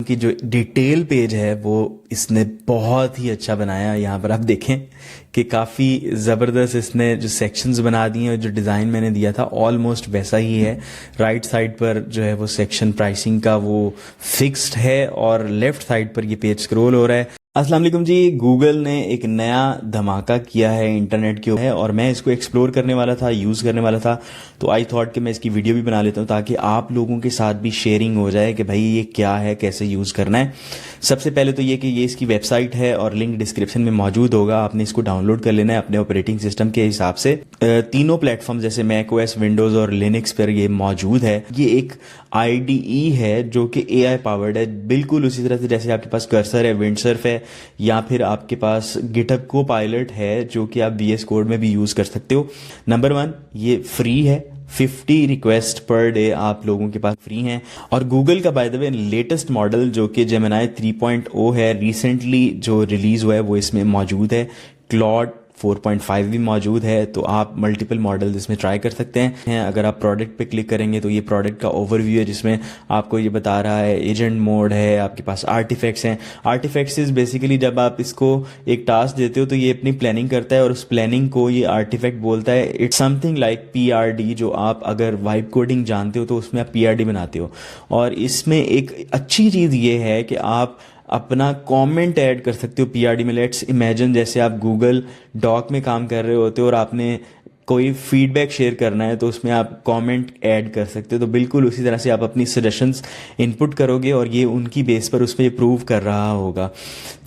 कि जो detail page है वो इसने बहुत ही अच्छा बनाया है। यहाँ पर आप देखें कि काफ़ी ज़बरदस्त इसने जो सेक्शंस बना दिए हैं और जो डिज़ाइन मैंने दिया था ऑलमोस्ट वैसा ही है। राइट साइड पर जो है वो सेक्शन प्राइसिंग का वो फिक्स्ड है और लेफ़्ट साइड पर ये पेज स्क्रॉल हो रहा है। अस्सलाम वालेकुम जी, गूगल ने एक नया धमाका किया है इंटरनेट के ऊपर और मैं इसको एक्सप्लोर करने वाला था, यूज़ करने वाला था, तो आई थॉट कि मैं इसकी वीडियो भी बना लेता हूँ ताकि आप लोगों के साथ भी शेयरिंग हो जाए कि भाई ये क्या है, कैसे यूज़ करना है। सबसे पहले तो ये कि ये इसकी वेबसाइट है और लिंक डिस्क्रिप्शन में मौजूद होगा। आपने इसको डाउनलोड कर लेना है अपने ऑपरेटिंग सिस्टम के हिसाब से। तीनों प्लेटफॉर्म जैसे मैक ओएस, विंडोज़ और लिनक्स पर ये मौजूद है। ये एक IDE है जो कि AI पावर्ड है, बिल्कुल उसी तरह से जैसे आपके पास कर्सर है, विंडसर्फ है, या फिर आपके पास गिटहब कोपायलट है जो कि आप VS कोड में भी यूज़ कर सकते हो। नंबर 1, ये फ्री है। 50 रिक्वेस्ट पर डे आप लोगों के पास फ्री हैं। और गूगल का by the way latest model जो कि जेमिनी 3.0 है, रिसेंटली जो रिलीज़ हुआ है वो इसमें मौजूद है। क्लॉड 4.5 भी मौजूद है, तो आप मल्टीपल मॉडल इसमें ट्राई कर सकते हैं। अगर आप प्रोडक्ट पे क्लिक करेंगे तो ये प्रोडक्ट का ओवरव्यू है जिसमें आपको ये बता रहा है एजेंट मोड है, आपके पास आर्टिफैक्ट्स हैं। आर्टिफैक्ट्स इज बेसिकली जब आप इसको एक टास्क देते हो तो ये अपनी प्लानिंग करता है और उस प्लानिंग को ये आर्टिफैक्ट बोलता है। इट्स समथिंग लाइक PRD, जो आप अगर वाइब कोडिंग जानते हो तो उसमें आप PRD बनाते हो। और इसमें एक अच्छी चीज़ ये है कि आप अपना कमेंट ऐड कर सकते हो PRD में। लेट्स इमेजिन जैसे आप गूगल डॉक में काम कर रहे होते हो और आपने कोई फीडबैक शेयर करना है तो उसमें आप कमेंट ऐड कर सकते हो। तो बिल्कुल उसी तरह से आप अपनी सजेशंस इनपुट करोगे और ये उनकी बेस पर उस पर प्रूव कर रहा होगा।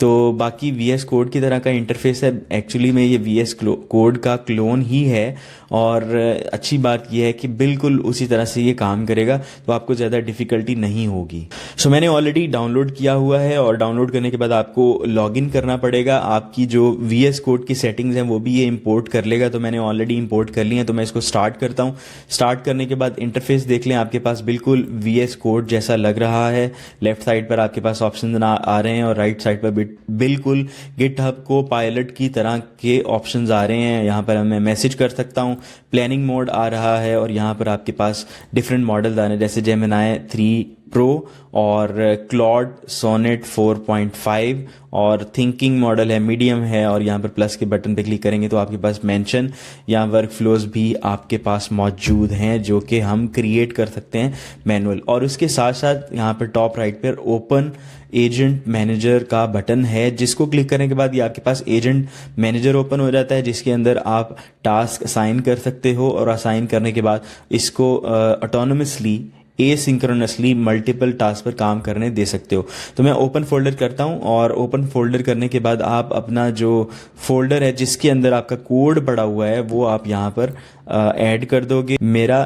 तो बाकी VS कोड की तरह का इंटरफेस है। एक्चुअली में ये VS कोड का क्लोन ही है और अच्छी बात यह है कि बिल्कुल उसी तरह से ये काम करेगा, तो आपको ज़्यादा डिफ़िकल्टी नहीं होगी। सो मैंने ऑलरेडी डाउनलोड किया हुआ है और डाउनलोड करने के बाद आपको लॉगिन करना पड़ेगा। आपकी जो VS कोड की सेटिंग्स हैं वो भी ये इंपोर्ट कर लेगा, तो मैंने ऑलरेडी इंपोर्ट कर ली है। तो मैं इसको स्टार्ट करता हूँ। स्टार्ट करने के बाद इंटरफेस देख लें, आपके पास बिल्कुल VS कोड जैसा लग रहा है। लेफ्ट साइड पर आपके पास ऑप्शन आ रहे हैं और राइट साइड पर बिल्कुल गिटहब कोपायलट की तरह के ऑप्शंस आ रहे हैं। यहाँ पर मैं मैसेज कर सकता हूँ, प्लानिंग मोड आ रहा है और यहाँ पर आपके पास डिफरेंट मॉडल्स आ रहे हैं जैसे जेमिनी 3 प्रो और क्लॉड सोनेट 4.5 और थिंकिंग मॉडल है, मीडियम है। और यहाँ पर प्लस के बटन पे क्लिक करेंगे तो आपके पास मेंशन या वर्क फ्लोज भी आपके पास मौजूद हैं जो कि हम क्रिएट कर सकते हैं मैनुअल। और उसके साथ साथ यहाँ पर टॉप राइट पर ओपन एजेंट मैनेजर का बटन है, जिसको क्लिक करने के बाद ये आपके पास एजेंट मैनेजर ओपन हो जाता है जिसके अंदर आप टास्क असाइन कर सकते हो और असाइन करने के बाद इसको ऑटोनोमसली एसिंक्रोनसली मल्टीपल टास्क पर काम करने दे सकते हो। तो मैं ओपन फोल्डर करता हूं और ओपन फोल्डर करने के बाद आप अपना जो फोल्डर है जिसके अंदर आपका कोड पड़ा हुआ है वो आप यहां पर ऐड कर दोगे। मेरा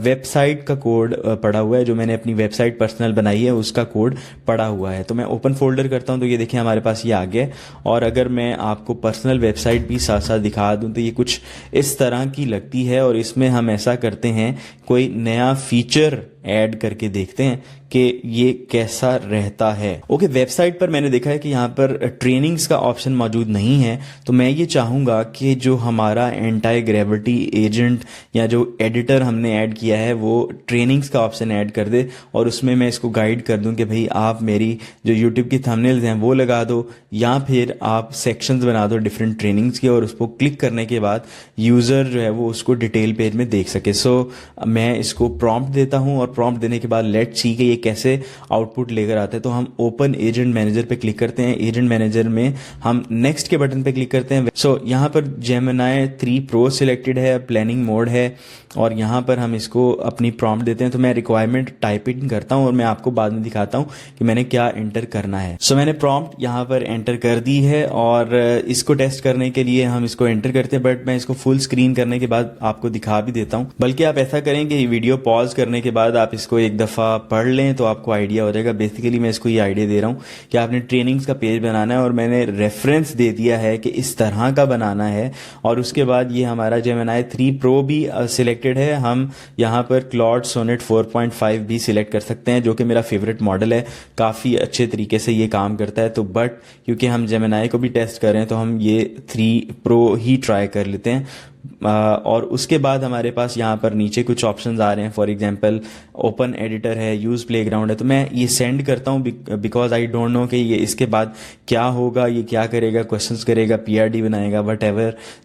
वेबसाइट का कोड पड़ा हुआ है, जो मैंने अपनी वेबसाइट पर्सनल बनाई है उसका कोड पड़ा हुआ है। तो मैं ओपन फोल्डर करता हूं तो ये देखिए हमारे पास ये आ गया। और अगर मैं आपको पर्सनल वेबसाइट भी साथ साथ दिखा दूं तो ये कुछ इस तरह की लगती है। और इसमें हम ऐसा करते हैं, कोई नया फीचर ऐड करके देखते हैं कि ये कैसा रहता है। ओके, वेबसाइट पर मैंने देखा है कि यहाँ पर ट्रेनिंग्स का ऑप्शन मौजूद नहीं है, तो मैं ये चाहूँगा कि जो हमारा एंटी ग्रेविटी एजेंट या जो एडिटर हमने ऐड किया है वो ट्रेनिंग्स का ऑप्शन ऐड कर दे और उसमें मैं इसको गाइड कर दूं कि भाई आप मेरी जो यूट्यूब की थंबनेल्स हैं वो लगा दो या फिर आप सेक्शंस बना दो डिफरेंट ट्रेनिंग्स के और उसको क्लिक करने के बाद यूज़र जो है वो उसको डिटेल पेज में देख सके। सो मैं इसको प्रॉम्प्ट देता हूँ और प्रॉम्प्ट देने के बाद लेट्स सी कि ये कैसे आउटपुट लेकर आते हैं। तो हम ओपन एजेंट मैनेजर पे क्लिक करते हैं। एजेंट मैनेजर में हम नेक्स्ट के बटन पे क्लिक करते हैं। सो यहाँ पर जेमिनी 3 प्रो सिलेक्टेड है, प्लानिंग मोड है और यहाँ पर हम इसको अपनी प्रॉम्प्ट देते हैं। तो मैं रिक्वायरमेंट टाइप इन करता हूँ और मैं आपको बाद में दिखाता हूँ कि मैंने क्या एंटर करना है। सो मैंने प्रॉम्प्ट यहाँ पर एंटर कर दी है और इसको टेस्ट करने के लिए हम इसको एंटर करते हैं, बट मैं इसको फुल स्क्रीन करने के बाद आपको दिखा भी देता हूँ। बल्कि आप ऐसा करें कि वीडियो पॉज करने के बाद आप इसको एक दफ़ा पढ़ लें तो आपको आइडिया हो जाएगा। बेसिकली मैं इसको ये आइडिया दे रहा हूँ कि आपने ट्रेनिंग्स का पेज बनाना है और मैंने रेफरेंस दे दिया है कि इस तरह का बनाना है। और उसके बाद ये हमारा जेमिनी 3 प्रो भी सिलेक्टेड है। हम यहाँ पर क्लॉड सोनेट 4.5 भी सिलेक्ट कर सकते हैं जो कि मेरा फेवरेट मॉडल है, काफ़ी अच्छे तरीके से ये काम करता है। तो बट क्योंकि हम जेमिनी को भी टेस्ट कर रहे हैं तो हम ये 3 प्रो ही ट्राई कर लेते हैं। और उसके बाद हमारे पास यहाँ पर नीचे कुछ ऑप्शंस आ रहे हैं। फॉर एग्जांपल ओपन एडिटर है, यूज़ प्लेग्राउंड है। तो मैं ये सेंड करता हूँ बिकॉज आई डोंट नो कि ये इसके बाद क्या होगा, ये क्या करेगा, क्वेश्चंस करेगा, पीआरडी बनाएगा, वट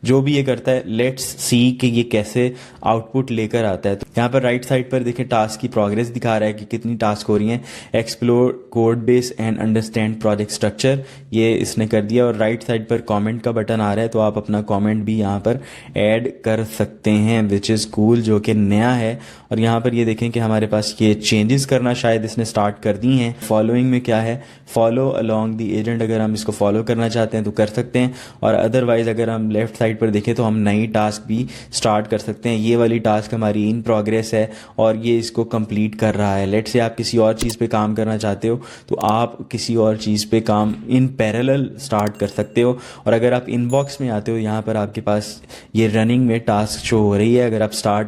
जो भी ये करता है। लेट्स सी कि ये कैसे आउटपुट लेकर आता है। तो यहाँ पर राइट साइड पर देखें टास्क की प्रोग्रेस दिखा रहा है कि कितनी टास्क हो रही हैं। Explore code base and understand project structure, ये इसने कर दिया। और राइट साइड पर कमेंट का बटन आ रहा है, तो आप अपना कमेंट भी यहाँ पर ऐड कर सकते हैं, विच इज़ कूल, जो कि नया है। और यहाँ पर ये देखें कि हमारे पास ये चेंजेस करना शायद इसने स्टार्ट कर दी हैं। फॉलोइंग में क्या है, फॉलो अलोंग द एजेंट, अगर हम इसको फॉलो करना चाहते हैं तो कर सकते हैं। और अदरवाइज अगर हम लेफ्ट साइड पर देखें तो हम नई टास्क भी स्टार्ट कर सकते हैं। ये वाली टास्क हमारी इन प्रोग्रेस है और ये इसको कंप्लीट कर रहा है। लेट्स से आप किसी और चीज़ पे काम करना चाहते हो तो आप किसी और चीज़ पे काम इन पैरेलल स्टार्ट कर सकते हो। और अगर आप इनबॉक्स में आते हो, यहाँ पर आपके पास ये रनिंग में टास्क शो हो रही है। अगर आप स्टार्ट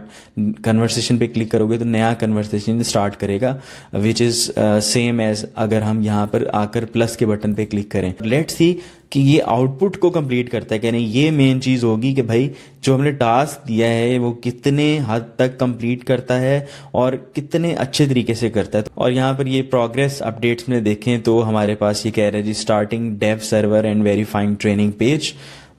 कन्वर्सेशन पे क्लिक करोगे तो नया कन्वर्सेशन स्टार्ट करेगा, विच इज़ सेम एज अगर हम यहाँ पर आकर प्लस के बटन पे क्लिक करें। लेट्स सी कि ये आउटपुट को कंप्लीट करता है कि नहीं। ये मेन चीज़ होगी कि भाई जो हमने टास्क दिया है वो कितने हद तक कंप्लीट करता है और कितने अच्छे तरीके से करता है। और यहाँ पर ये प्रोग्रेस अपडेट्स में देखें तो हमारे पास ये कह रहा है जी starting dev server and verifying training page.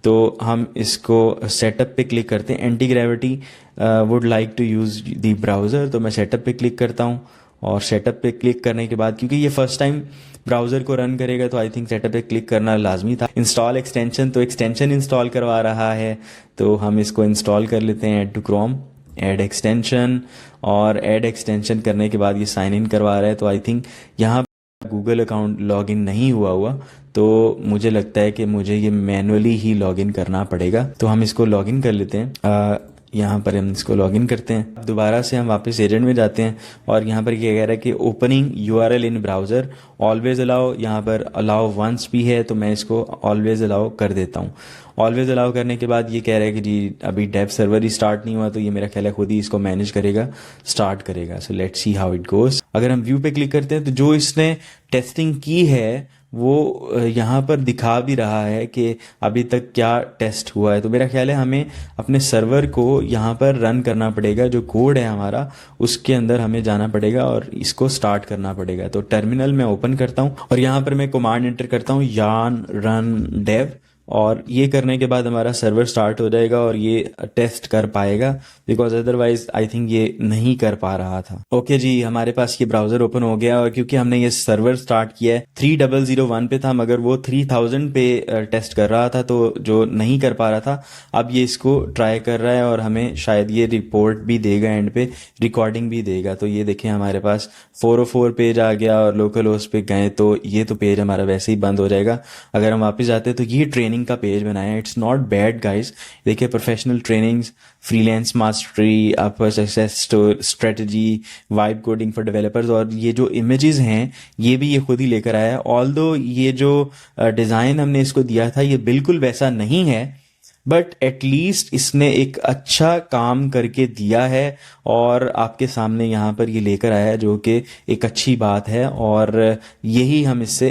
तो हम इसको सेटअप पे क्लिक करते हैं। Anti gravity would like to use the browser, तो मैं सेटअप पे क्लिक करता हूँ। और सेटअप पे क्लिक करने के बाद, क्योंकि ये फर्स्ट टाइम ब्राउज़र को रन करेगा, तो आई थिंक सेटअप पे क्लिक करना लाजमी था। इंस्टॉल एक्सटेंशन, तो एक्सटेंशन इंस्टॉल करवा रहा है, तो हम इसको इंस्टॉल कर लेते हैं। Add to Chrome, add extension, और ऐड एक्सटेंशन करने के बाद ये साइन इन करवा रहा है। तो आई थिंक यहाँ गूगल अकाउंट लॉगिन नहीं हुआ, तो मुझे लगता है कि मुझे ये मैनुअली ही लॉगिन करना पड़ेगा। तो हम इसको लॉगिन कर लेते हैं। यहाँ पर हम इसको लॉगिन करते हैं। दोबारा से हम वापस एजेंट में जाते हैं और यहाँ पर ये कह रहा है कि ओपनिंग यूआरएल इन ब्राउज़र, ऑलवेज अलाउ, यहाँ पर अलाउ वंस भी है, तो मैं इसको ऑलवेज अलाउ कर देता हूँ। ऑलवेज अलाउ करने के बाद ये कह रहा है कि जी अभी डेव सर्वर ही स्टार्ट नहीं हुआ, तो ये मेरा ख्याल है खुद ही इसको मैनेज करेगा, स्टार्ट करेगा। So let's see how it goes. अगर हम व्यू पे क्लिक करते हैं तो जो इसने टेस्टिंग की है वो यहाँ पर दिखा भी रहा है कि अभी तक क्या टेस्ट हुआ है। तो मेरा ख्याल है हमें अपने सर्वर को यहाँ पर रन करना पड़ेगा, जो कोड है हमारा उसके अंदर हमें जाना पड़ेगा और इसको स्टार्ट करना पड़ेगा। तो टर्मिनल में ओपन करता हूँ और यहाँ पर मैं कमांड एंटर करता हूँ, यार्न रन डेव, और ये करने के बाद हमारा सर्वर स्टार्ट हो जाएगा और ये टेस्ट कर पाएगा, बिकॉज अदरवाइज आई थिंक ये नहीं कर पा रहा था। ओके जी, हमारे पास ये ब्राउजर ओपन हो गया और क्योंकि हमने ये सर्वर स्टार्ट किया है 3001 पे था, मगर वो 3000 पे टेस्ट कर रहा था, तो जो नहीं कर पा रहा था अब ये इसको ट्राई कर रहा है और हमें शायद ये रिपोर्ट भी देगा, एंड पे रिकॉर्डिंग भी देगा। तो ये देखें हमारे पास 404 पेज आ गया और लोकल होस्ट पे गए तो ये तो पेज हमारा वैसे ही बंद हो जाएगा। अगर हम वापस जाते हैं तो ये ट्रेनिंग का पेज बनाया। इट्स नॉट बैड गाइस, देखिए professional trainings, freelance mastery, upper success strategy, vibe coding for developers, और ये जो इमेजेस हैं ये भी ये खुद ही लेकर आया है। ऑल्दो ये जो डिज़ाइन हमने इसको दिया था ये बिल्कुल वैसा नहीं है, बट एटलीस्ट इसने एक अच्छा काम करके दिया है और आपके सामने यहाँ पर ये लेकर आया है, जो कि एक अच्छी बात है और यही हम इससे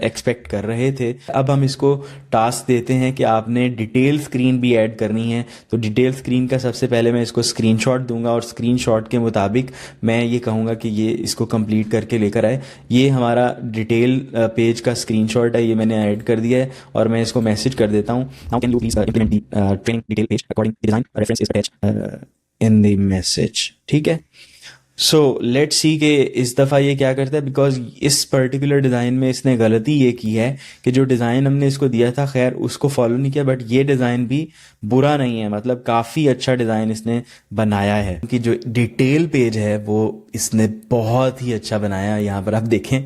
एक्सपेक्ट कर रहे थे। अब हम इसको टास्क देते हैं कि आपने डिटेल स्क्रीन भी ऐड करनी है। तो डिटेल स्क्रीन का सबसे पहले मैं इसको स्क्रीनशॉट दूंगा और स्क्रीनशॉट के मुताबिक मैं ये कहूँगा कि ये इसको कंप्लीट करके लेकर आए। ये हमारा डिटेल पेज का स्क्रीनशॉट है, ये मैंने ऐड कर दिया है और मैं इसको मैसेज कर देता हूँ, how can you please implement the training detail page according to design, reference is attached in the message. ठीक है, सो लेट्स सी कि इस दफ़ा ये क्या करता है, बिकॉज इस पर्टिकुलर डिज़ाइन में इसने गलती ये की है कि जो डिज़ाइन हमने इसको दिया था खैर उसको फॉलो नहीं किया, बट ये डिज़ाइन भी बुरा नहीं है, मतलब काफ़ी अच्छा डिज़ाइन इसने बनाया है। कि जो डिटेल पेज है वो इसने बहुत ही अच्छा बनाया है। यहाँ पर आप देखें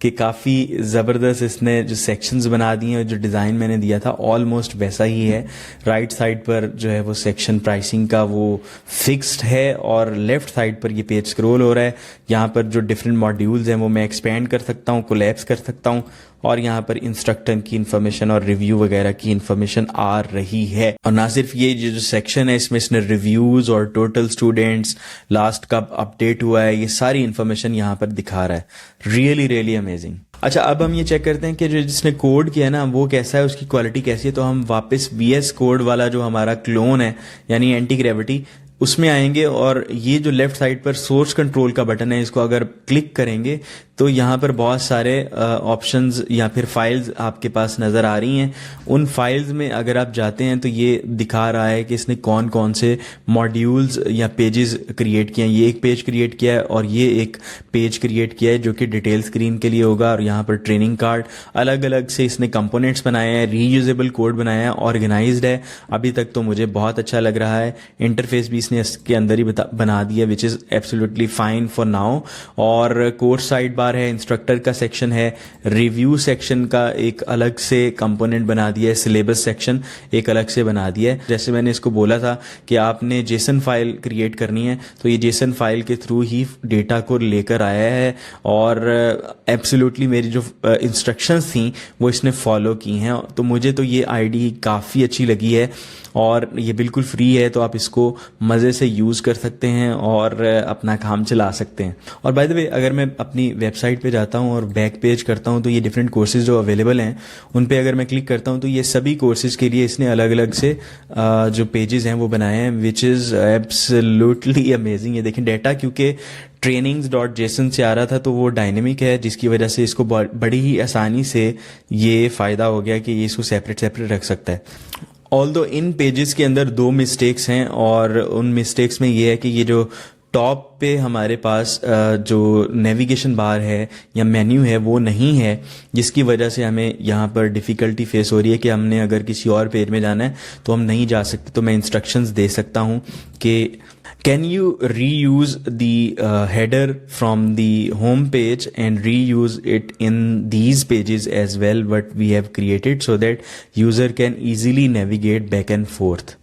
कि काफ़ी ज़बरदस्त इसने जो सेक्शंस बना दिए हैं, जो डिज़ाइन मैंने दिया था ऑलमोस्ट वैसा ही है। राइट साइड पर जो है वो सेक्शन प्राइसिंग का वो फिक्स्ड है और लेफ्ट साइड पर ये पेज स्क्रॉल हो रहा है। यहाँ पर जो डिफरेंट मॉड्यूल्स हैं वो मैं एक्सपेंड कर सकता हूँ, कोलैप्स कर सकता हूँ, और यहाँ पर इंस्ट्रक्टर की इन्फॉर्मेशन और रिव्यू वगैरह की इन्फॉर्मेशन आ रही है। और ना सिर्फ ये जो सेक्शन है इसमें इसने रिव्यूज और टोटल स्टूडेंट्स, लास्ट कब अपडेट हुआ है, ये सारी इन्फॉर्मेशन यहाँ पर दिखा रहा है। Really really amazing. अच्छा, अब हम ये चेक करते हैं कि जो जिसने कोड किया है ना वो कैसा है, उसकी क्वालिटी कैसी है। तो हम वापस VS कोड वाला जो हमारा क्लोन है यानी एंटी ग्रेविटी, उसमें आएंगे और ये जो लेफ्ट साइड पर सोर्स कंट्रोल का बटन है, इसको अगर क्लिक करेंगे तो यहाँ पर बहुत सारे ऑप्शंस या फिर फाइल्स आपके पास नज़र आ रही हैं। उन फाइल्स में अगर आप जाते हैं तो ये दिखा रहा है कि इसने कौन कौन से मॉड्यूल्स या पेजेस क्रिएट किए हैं। ये एक पेज क्रिएट किया है और ये एक पेज क्रिएट किया है जो कि डिटेल स्क्रीन के लिए होगा। और यहाँ पर ट्रेनिंग कार्ड अलग अलग से इसने कंपोनेंट्स बनाए हैं, रीयूजेबल कोड बनाया है, ऑर्गेनाइज्ड है। अभी तक तो मुझे बहुत अच्छा लग रहा है। इंटरफेस भी इसने इसके अंदर ही बना दिया, which is absolutely fine for now. और कोर्स साइड बार है, इंस्ट्रक्टर का सेक्शन है, रिव्यू सेक्शन का एक अलग से कंपोनेंट बना दिया है, सिलेबस सेक्शन एक अलग से बना दिया है। जैसे मैंने इसको बोला था कि आपने जेसन फाइल क्रिएट करनी है, तो ये जेसन फाइल के थ्रू ही डेटा को लेकर आया है और एब्सोल्युटली मेरी जो इंस्ट्रक्शंस थी वो इसने फॉलो की हैं। तो मुझे तो ये आईडी काफ़ी अच्छी लगी है और ये बिल्कुल फ्री है, तो आप इसको मज़े से यूज़ कर सकते हैं और अपना काम चला सकते हैं। और बाय द वे, अगर मैं अपनी वेबसाइट पे जाता हूँ और बैक पेज करता हूँ तो ये डिफरेंट कोर्सेज जो अवेलेबल हैं उन पे अगर मैं क्लिक करता हूँ तो ये सभी कोर्सेज के लिए इसने अलग अलग से जो पेजेस हैं वो बनाए हैं, विच इज़ एब्सोल्युटली अमेजिंग। ये देखें डाटा, क्योंकि trainings.json से आ रहा था तो वो डायनेमिक है, जिसकी वजह से इसको बड़ी ही आसानी से ये फ़ायदा हो गया कि ये इसको सेपरेट सेपरेट रख सकता है। ऑल्दो इन पेजेस के अंदर 2 मिस्टेक्स हैं और उन मिस्टेक्स में ये है कि ये जो टॉप पे हमारे पास जो नेविगेशन बार है या मेन्यू है वो नहीं है, जिसकी वजह से हमें यहाँ पर डिफ़िकल्टी फेस हो रही है कि हमने अगर किसी और पेज में जाना है तो हम नहीं जा सकते। तो मैं इंस्ट्रक्शंस दे सकता हूँ कि can you reuse the header from the home page and reuse it in these pages as well what we have created so that user can easily navigate back and forth।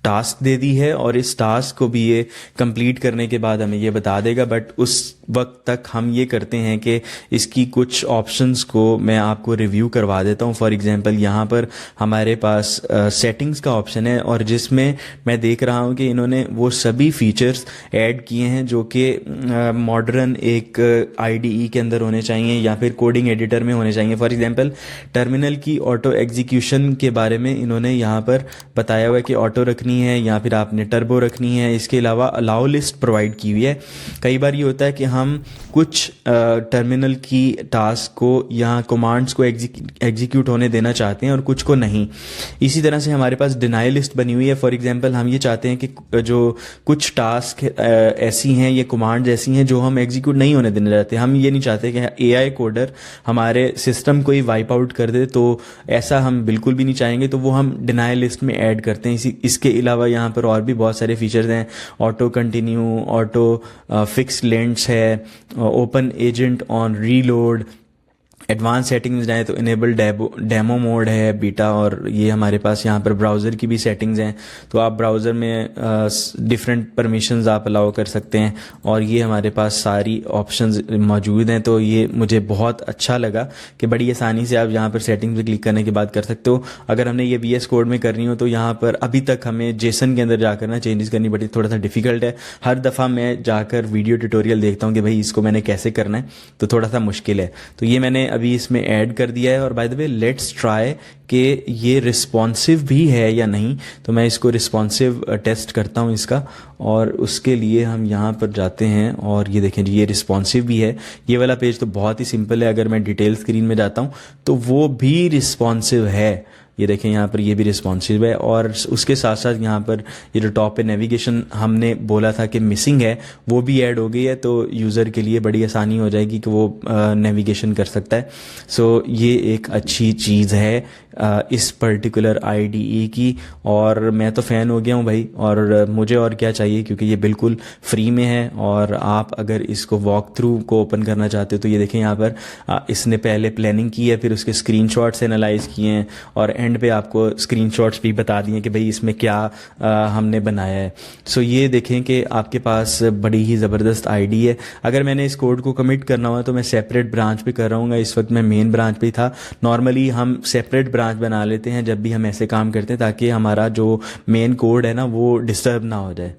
Task दे दी है और इस task को भी ये complete करने के बाद हमें ये बता देगा, बट उस वक्त तक हम ये करते हैं कि इसकी कुछ ऑप्शंस को मैं आपको रिव्यू करवा देता हूँ। फॉर एग्जांपल यहाँ पर हमारे पास सेटिंग्स का ऑप्शन है और जिसमें मैं देख रहा हूँ कि इन्होंने वो सभी फीचर्स ऐड किए हैं जो कि मॉडर्न एक IDE के अंदर होने चाहिए या फिर कोडिंग एडिटर में होने चाहिए। फॉर एग्जांपल टर्मिनल की ऑटो एग्जीक्यूशन के बारे में इन्होंने यहाँ पर बताया हुआ है कि ऑटो रखनी है या फिर आपने टर्बो रखनी है। इसके अलावा अलाउ लिस्ट प्रोवाइड की हुई है। कई बार ये होता है कि हम कुछ टर्मिनल की टास्क को या कमांड्स को एग्जीक्यूट होने देना चाहते हैं और कुछ को नहीं। इसी तरह से हमारे पास डिनाई लिस्ट बनी हुई है। फॉर एग्जांपल हम ये चाहते हैं कि जो कुछ टास्क ऐसी हैं, ये कमांड्स ऐसी हैं जो हम एग्जीक्यूट नहीं होने देना चाहते। हम ये नहीं चाहते कि AI कोडर हमारे सिस्टम को ही वाइप आउट कर दे, तो ऐसा हम बिल्कुल भी नहीं चाहेंगे। तो वो हम डिनाई लिस्ट में ऐड करते हैं। इसके अलावा यहाँ पर और भी बहुत सारे फीचर्स हैं, auto continue, auto fix lengths है, open agent on reload, advance settings जाए तो इनेबल डेमो मोड है, बीटा, और ये हमारे पास यहाँ पर ब्राउज़र की भी सेटिंग्स हैं। तो आप ब्राउज़र में डिफरेंट परमिशंस आप अलाउ कर सकते हैं और ये हमारे पास सारी ऑप्शंस मौजूद हैं। तो ये मुझे बहुत अच्छा लगा कि बड़ी आसानी से आप यहाँ पर सेटिंग्स पे क्लिक करने के बाद कर सकते हो। अगर हमने ये VS कोड में करनी हो तो यहाँ पर अभी तक हमें जेसन के अंदर जाकर ना चेंजेस करनी पड़ी, थोड़ा सा डिफिकल्ट है। हर दफ़ा मैं जाकर वीडियो ट्यूटोरियल देखता हूँ कि भाई इसको मैंने कैसे करना है, तो थोड़ा सा मुश्किल है। तो ये मैंने अभी इसमें ऐड कर दिया है। और by the way, let's try कि ये रिस्पॉन्सिव भी है या नहीं। तो मैं इसको रिस्पॉन्सिव टेस्ट करता हूँ इसका, और उसके लिए हम यहाँ पर जाते हैं और ये देखें जी, ये रिस्पॉन्सिव भी है। ये वाला पेज तो बहुत ही सिंपल है। अगर मैं डिटेल स्क्रीन में जाता हूँ तो वो भी रिस्पॉन्सिव है। ये देखें यहाँ पर ये भी रिस्पॉन्सिव है। और उसके साथ साथ यहाँ पर ये जो टॉप पे नेविगेशन हमने बोला था कि मिसिंग है, वो भी ऐड हो गई है। तो यूज़र के लिए बड़ी आसानी हो जाएगी कि वो नेविगेशन कर सकता है। सो ये एक अच्छी चीज़ है इस पर्टिकुलर IDE की, और मैं तो फ़ैन हो गया हूँ भाई। और मुझे और क्या चाहिए, क्योंकि ये बिल्कुल फ्री में है। और आप अगर इसको वॉक थ्रू को ओपन करना चाहते हो तो ये देखें यहाँ पर इसने पहले प्लानिंग की है, फिर उसके स्क्रीनशॉट्स एनालाइज किए हैं और एंड पे आपको स्क्रीनशॉट्स भी बता दिए कि भाई इसमें क्या हमने बनाया है। सो ये देखें कि आपके पास बड़ी ही ज़बरदस्त IDE है। अगर मैंने इस कोड को कमिट करना हुआ तो मैं सेपरेट ब्रांच पे कर रहा हूँ। इस वक्त मैं मेन ब्रांच पे ही था। नॉर्मली हम सेपरेट ब्रांच बना लेते हैं जब भी हम ऐसे काम करते हैं, ताकि हमारा जो मेन कोड है ना वो डिस्टर्ब ना हो जाए।